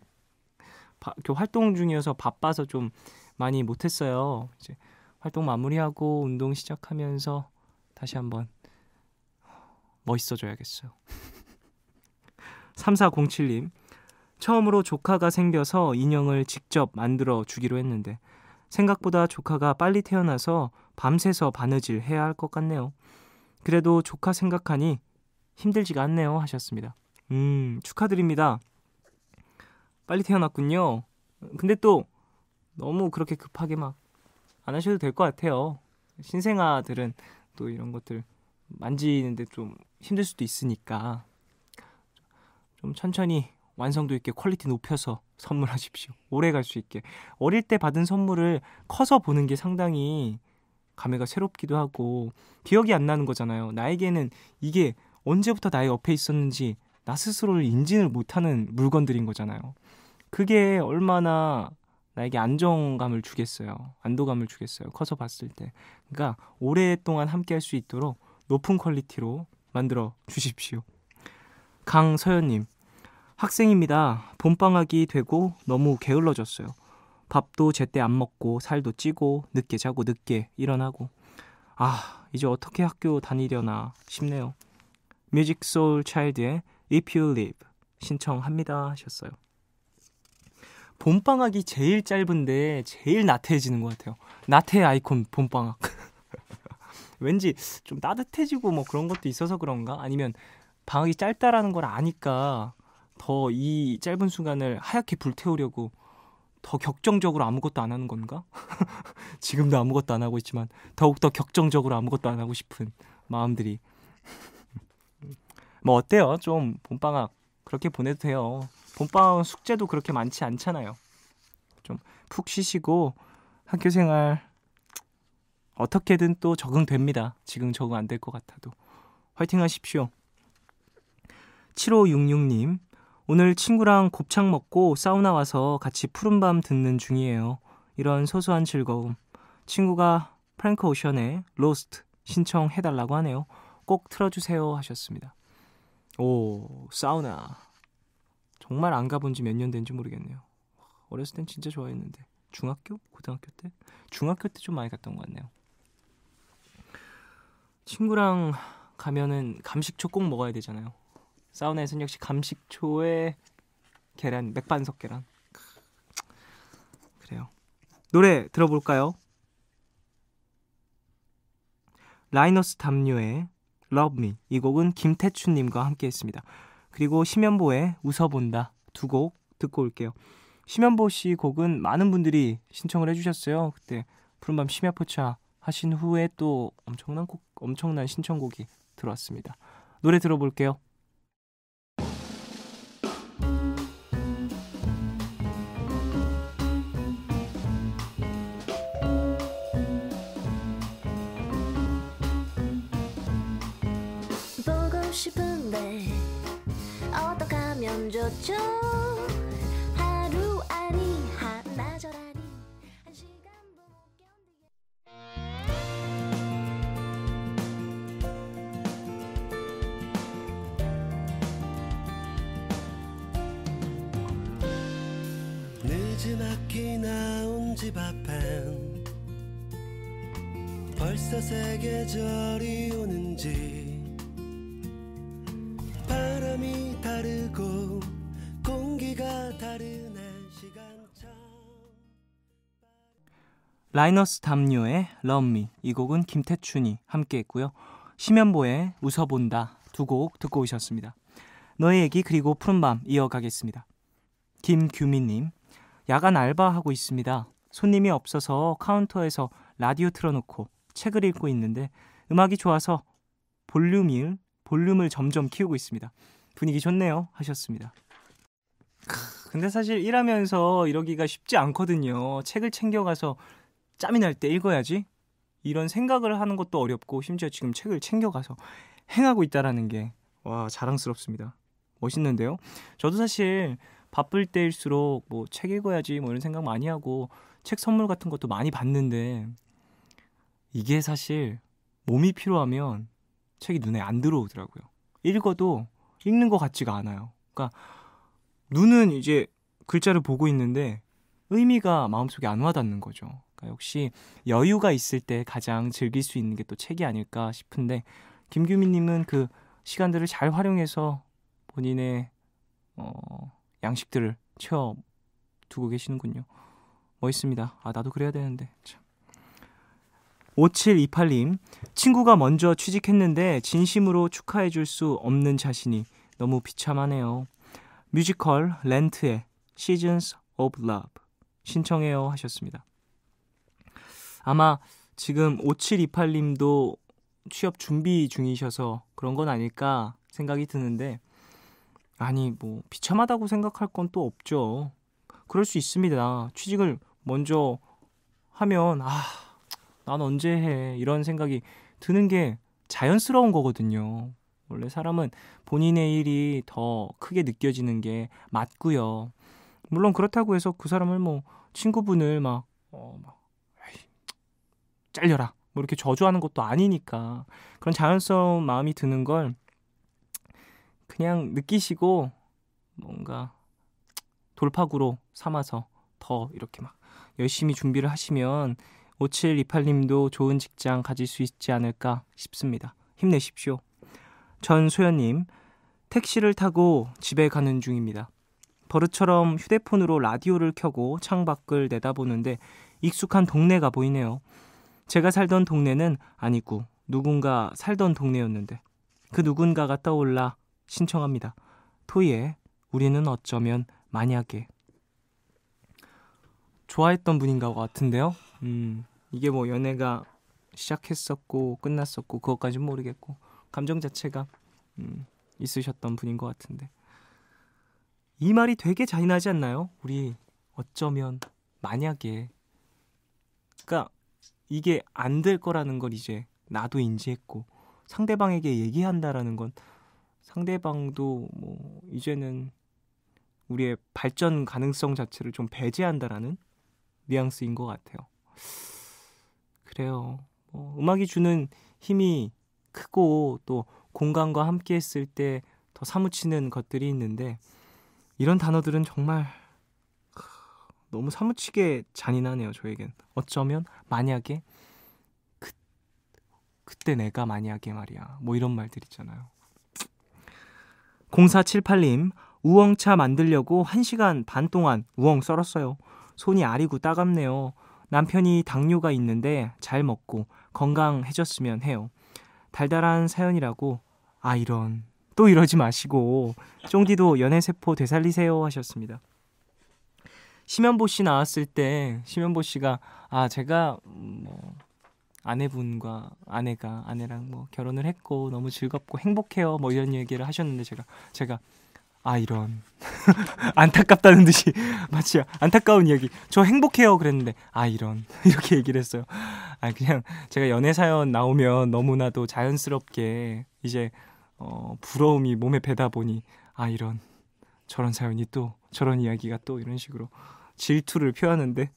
활동 중이어서 바빠서 좀 많이 못했어요. 이제 활동 마무리하고 운동 시작하면서 다시 한번 멋있어져야겠어요. 3407님, 처음으로 조카가 생겨서 인형을 직접 만들어 주기로 했는데 생각보다 조카가 빨리 태어나서 밤새서 바느질 해야 할 것 같네요. 그래도 조카 생각하니 힘들지가 않네요 하셨습니다. 축하드립니다. 빨리 태어났군요. 근데 또 너무 그렇게 급하게 막 안 하셔도 될 것 같아요. 신생아들은 또 이런 것들 만지는데 좀 힘들 수도 있으니까 좀 천천히 완성도 있게 퀄리티 높여서 선물하십시오. 오래 갈 수 있게. 어릴 때 받은 선물을 커서 보는 게 상당히 감회가 새롭기도 하고 기억이 안 나는 거잖아요. 나에게는 이게 언제부터 나의 옆에 있었는지 나 스스로를 인지를 못하는 물건들인 거잖아요. 그게 얼마나 나에게 안정감을 주겠어요. 안도감을 주겠어요. 커서 봤을 때. 그러니까 오랫동안 함께 할 수 있도록 높은 퀄리티로 만들어 주십시오. 강서연님, 학생입니다. 봄방학이 되고 너무 게을러졌어요. 밥도 제때 안 먹고 살도 찌고 늦게 자고 늦게 일어나고 이제 어떻게 학교 다니려나 싶네요. 뮤직 소울 차일드의 If You Live 신청합니다 하셨어요. 봄방학이 제일 짧은데 제일 나태해지는 것 같아요. 나태의 아이콘 봄방학. 왠지 좀 따뜻해지고 뭐 그런 것도 있어서 그런가? 아니면 방학이 짧다라는 걸 아니까 더 이 짧은 순간을 하얗게 불태우려고 더 격정적으로 아무것도 안 하는 건가? 지금도 아무것도 안 하고 있지만 더욱더 격정적으로 아무것도 안 하고 싶은 마음들이. 뭐 어때요? 좀 봄방학 그렇게 보내도 돼요. 봄방학 숙제도 그렇게 많지 않잖아요. 좀 푹 쉬시고 학교생활 어떻게든 또 적응됩니다. 지금 적응 안 될 것 같아도. 화이팅 하십시오. 7566님, 오늘 친구랑 곱창 먹고 사우나 와서 같이 푸른밤 듣는 중이에요. 이런 소소한 즐거움. 친구가 프랭크 오션의 로스트 신청해달라고 하네요. 꼭 틀어주세요 하셨습니다. 오, 사우나. 정말 안 가본 지 몇 년 된지 모르겠네요. 어렸을 땐 진짜 좋아했는데. 중학교? 고등학교 때? 중학교 때 좀 많이 갔던 것 같네요. 친구랑 가면은 감식초 꼭 먹어야 되잖아요. 사우나에서는 역시 감식초에 계란, 맥반석 계란. 그래요. 노래 들어볼까요? 라이너스 담요의 Love Me. 이 곡은 김태춘님과 함께 했습니다. 그리고 심연보의 웃어본다. 두 곡 듣고 올게요. 심연보 씨 곡은 많은 분들이 신청을 해주셨어요. 그때 푸른밤 심야포차 하신 후에 또 엄청난 신청곡이 들어왔습니다. 노래 들어볼게요. 보고 싶은데 어떻게 하면 좋죠? 하루 아니 한나절 아니 한 시간도 못 견디게. 늦은 학기 나온 집 앞엔 벌써 새 계절이 오는지 바람이 다르고 공기가 다르네 시간참. 라이너스 담요의 Love Me. 이 곡은 김태춘이 함께 했고요. 심연보의 웃어본다. 두 곡 듣고 오셨습니다. 너의 얘기 그리고 푸른밤 이어가겠습니다. 김규민님, 야간 알바하고 있습니다. 손님이 없어서 카운터에서 라디오 틀어놓고 책을 읽고 있는데 음악이 좋아서 볼륨을 점점 키우고 있습니다. 분위기 좋네요 하셨습니다. 근데 사실 일하면서 이러기가 쉽지 않거든요. 책을 챙겨가서 짬이 날 때 읽어야지 이런 생각을 하는 것도 어렵고 심지어 지금 책을 챙겨가서 행하고 있다라는 게 와 자랑스럽습니다. 멋있는데요. 저도 사실 바쁠 때일수록 뭐 책 읽어야지 뭐 이런 생각 많이 하고 책 선물 같은 것도 많이 받는데 이게 사실 몸이 피로하면 책이 눈에 안 들어오더라고요. 읽어도 읽는 것 같지가 않아요. 그러니까 눈은 이제 글자를 보고 있는데 의미가 마음속에 안 와닿는 거죠. 그러니까 역시 여유가 있을 때 가장 즐길 수 있는 게 또 책이 아닐까 싶은데 김규민님은 그 시간들을 잘 활용해서 본인의 양식들을 채워두고 계시는군요. 멋있습니다. 나도 그래야 되는데 참. 5728님, 친구가 먼저 취직했는데 진심으로 축하해줄 수 없는 자신이 너무 비참하네요. 뮤지컬 렌트의 Seasons of Love 신청해요 하셨습니다. 아마 지금 5728님도 취업 준비 중이셔서 그런 건 아닐까 생각이 드는데 아니 뭐 비참하다고 생각할 건 또 없죠. 그럴 수 있습니다. 취직을 먼저 하면 난 언제 해 이런 생각이 드는 게 자연스러운 거거든요. 원래 사람은 본인의 일이 더 크게 느껴지는 게 맞고요. 물론 그렇다고 해서 그 사람을 뭐 친구분을 막 잘려라 뭐 이렇게 저주하는 것도 아니니까 그런 자연스러운 마음이 드는 걸 그냥 느끼시고 뭔가 돌파구로 삼아서 더 이렇게 막 열심히 준비를 하시면 5728님도 좋은 직장 가질 수 있지 않을까 싶습니다. 힘내십시오. 전소연님, 택시를 타고 집에 가는 중입니다. 버릇처럼 휴대폰으로 라디오를 켜고 창밖을 내다보는데 익숙한 동네가 보이네요. 제가 살던 동네는 아니고 누군가 살던 동네였는데 그 누군가가 떠올라 신청합니다. 토이의 우리는 어쩌면 만약에. 좋아했던 분인가 것 같은데요. 이게 뭐 연애가 시작했었고 끝났었고 그것까지는 모르겠고 감정 자체가 있으셨던 분인 것 같은데 이 말이 되게 잔인하지 않나요? 우리 어쩌면 만약에 그러니까 이게 안 될 거라는 걸 이제 나도 인지했고 상대방에게 얘기한다라는 건 상대방도 뭐 이제는 우리의 발전 가능성 자체를 좀 배제한다라는 뉘앙스인 것 같아요. 그래요. 음악이 주는 힘이 크고 또 공간과 함께 했을 때 더 사무치는 것들이 있는데 이런 단어들은 정말 너무 사무치게 잔인하네요. 저에겐. 어쩌면 만약에 그때 내가 만약에 말이야. 뭐 이런 말들 있잖아요. 0478님, 우엉차 만들려고 1시간 반 동안 우엉 썰었어요. 손이 아리고 따갑네요. 남편이 당뇨가 있는데 잘 먹고 건강해졌으면 해요. 달달한 사연이라고. 아 이런. 또 이러지 마시고 쫑디도 연애세포 되살리세요 하셨습니다. 심연보 씨 나왔을 때 심연보 씨가 제가 뭐 아내분과 아내랑 뭐 결혼을 했고 너무 즐겁고 행복해요 뭐 이런 얘기를 하셨는데 제가 이런 안타깝다는 듯이 마치 안타까운 이야기 저 행복해요 그랬는데 이런 이렇게 얘기를 했어요. 그냥 제가 연애 사연 나오면 너무나도 자연스럽게 이제 부러움이 몸에 배다 보니 이런 저런 사연이 또 저런 이야기가 또 이런 식으로 질투를 표하는데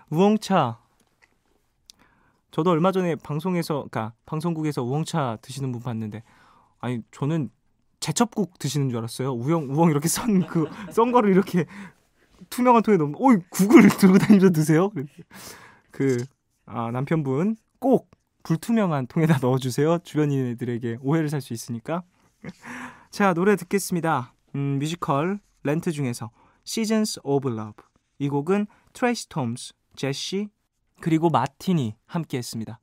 우엉차 저도 얼마 전에 방송국에서 우엉차 드시는 분 봤는데 저는 제첩국 드시는 줄 알았어요. 우엉 이렇게 썬 거를 이렇게 투명한 통에 넣으면 국을 들고 다니면서 드세요? 남편분 꼭 불투명한 통에다 넣어주세요. 주변인들에게 오해를 살 수 있으니까. 자, 노래 듣겠습니다. 뮤지컬 렌트 중에서 Seasons of Love. 이 곡은 트레이시 톰스, 제시 그리고 마틴이 함께 했습니다.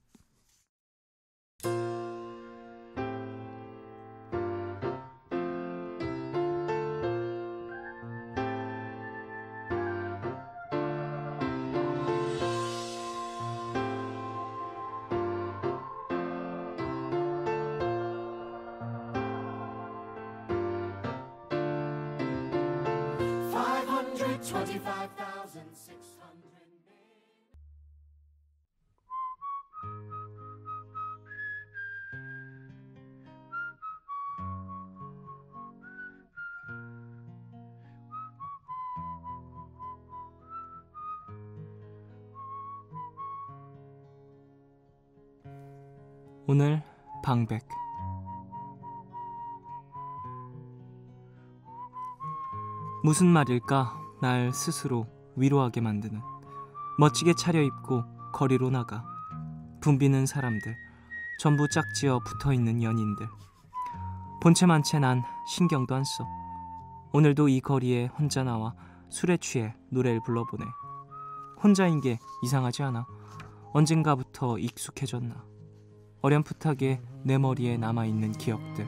오늘 방백. 무슨 말일까 날 스스로 위로하게 만드는 멋지게 차려입고 거리로 나가 붐비는 사람들 전부 짝지어 붙어있는 연인들 본체만 채 난 신경도 안 써. 오늘도 이 거리에 혼자 나와 술에 취해 노래를 불러보네. 혼자인 게 이상하지 않아. 언젠가부터 익숙해졌나. 어렴풋하게 내 머리에 남아있는 기억들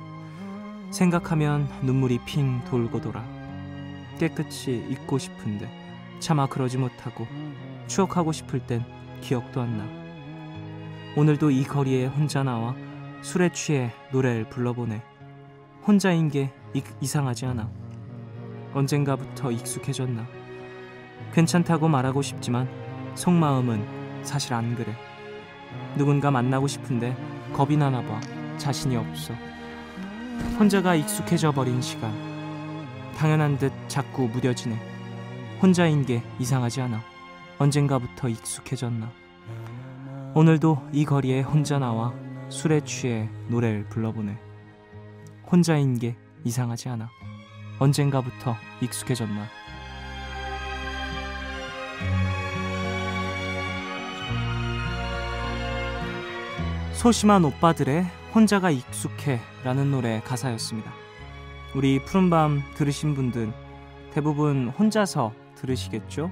생각하면 눈물이 핑 돌고 돌아. 깨끗이 잊고 싶은데 차마 그러지 못하고 추억하고 싶을 땐 기억도 안 나. 오늘도 이 거리에 혼자 나와 술에 취해 노래를 불러보네. 혼자인 게 이상하지 않아. 언젠가부터 익숙해졌나. 괜찮다고 말하고 싶지만 속마음은 사실 안 그래. 누군가 만나고 싶은데 겁이 나나 봐. 자신이 없어. 혼자가 익숙해져 버린 시간. 당연한 듯 자꾸 무뎌지네. 혼자인 게 이상하지 않아. 언젠가부터 익숙해졌나. 오늘도 이 거리에 혼자 나와 술에 취해 노래를 불러보네. 혼자인 게 이상하지 않아. 언젠가부터 익숙해졌나. 소심한 오빠들의 혼자가 익숙해 라는 노래 가사였습니다. 우리 푸른밤 들으신 분들 대부분 혼자서 들으시겠죠?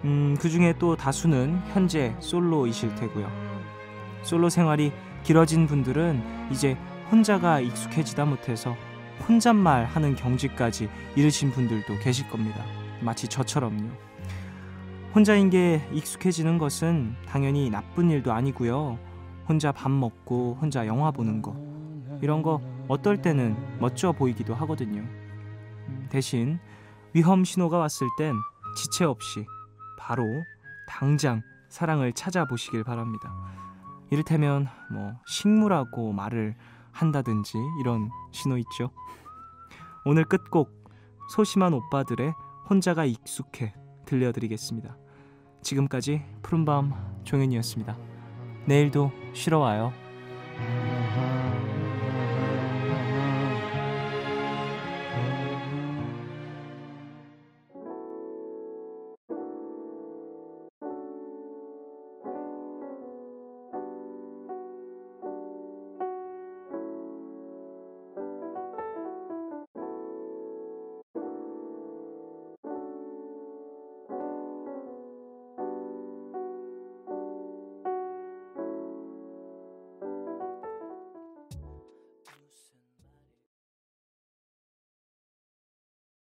그 중에 또 다수는 현재 솔로이실 테고요. 솔로 생활이 길어진 분들은 이제 혼자가 익숙해지다 못해서 혼잣말 하는 경지까지 이르신 분들도 계실 겁니다. 마치 저처럼요. 혼자인 게 익숙해지는 것은 당연히 나쁜 일도 아니고요. 혼자 밥 먹고 혼자 영화 보는 거, 이런 거 어떨 때는 멋져 보이기도 하거든요. 대신 위험 신호가 왔을 땐 지체 없이 바로 당장 사랑을 찾아보시길 바랍니다. 이를테면 식물하고 말을 한다든지 이런 신호 있죠. 오늘 끝곡 소심한 오빠들의 혼자가 익숙해 들려드리겠습니다. 지금까지 푸른밤 종현이었습니다. 내일도 쉬러 와요.